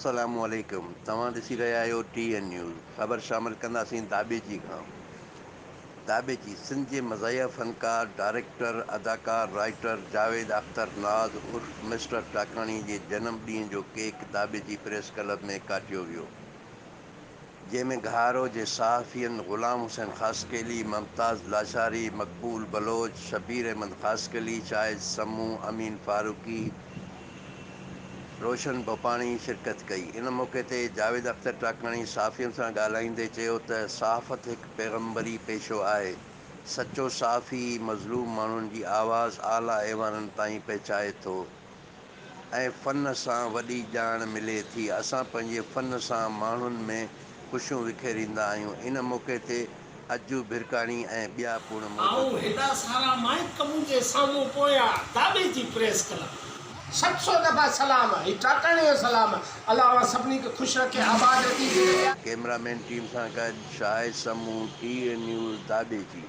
अस्सलामुअलैकुम। तव्हां ॾिसी रहिया आहियो TN न्यूज़। ख़बर शामिल कंदासीं दाबेची खां। दाबेची सिंध जे मज़ाहिया फ़नकार, डायरेक्टर, अदाकार, राइटर जावेद अख्तर नाज़ उर्फ़ मिस्टर टाकाणी जे जनम ॾींहं जो केक दाबेची प्रेस क्लब में काटियो वियो, जंहिंमें घहारो जे सहाफ़ियनि ग़ुलाम हुसैन ख़ासकेली, मुमताज़ लाशारी, मक़बूल बलोच, शबीर अहमद ख़ासकेली, शाहिद समू, अमीन फारूकी, रोशन बोपाणी शिरकत कई। इन मौक़े ते जावेद अख्तर टाकाणी सहाफ़ियुनि सां ॻाल्हाईंदे चयो त सहाफ़त हिकु पैगम्बरी पेशो आहे। सचो सहाफ़ी मज़लूम माण्हुनि जी आवाज़ आला ऐवाननि ताईं पहुचाए थो ऐं फ़न सां वॾी ॼाण मिले थी। असां पंहिंजे फ़न सां माण्हुनि में ख़ुशियूं विखेरींदा आहियूं। इन मौक़े ते अजू भिरकाणी ऐं ॿिया पिणु मौजूदु हुआ। हेॾा सारा माइक मुंहिंजे साम्हूं पोयां दाबेची प्रेस क्लब 700 दफ़ा सलाम, ही टाकाणी जो सलाम। अलाह सभिनी खे ख़ुशि रखे, आबाद रखे। कैमरामैन टीम सां गॾु शाहिद समू, TN न्यूज़, दाबेची।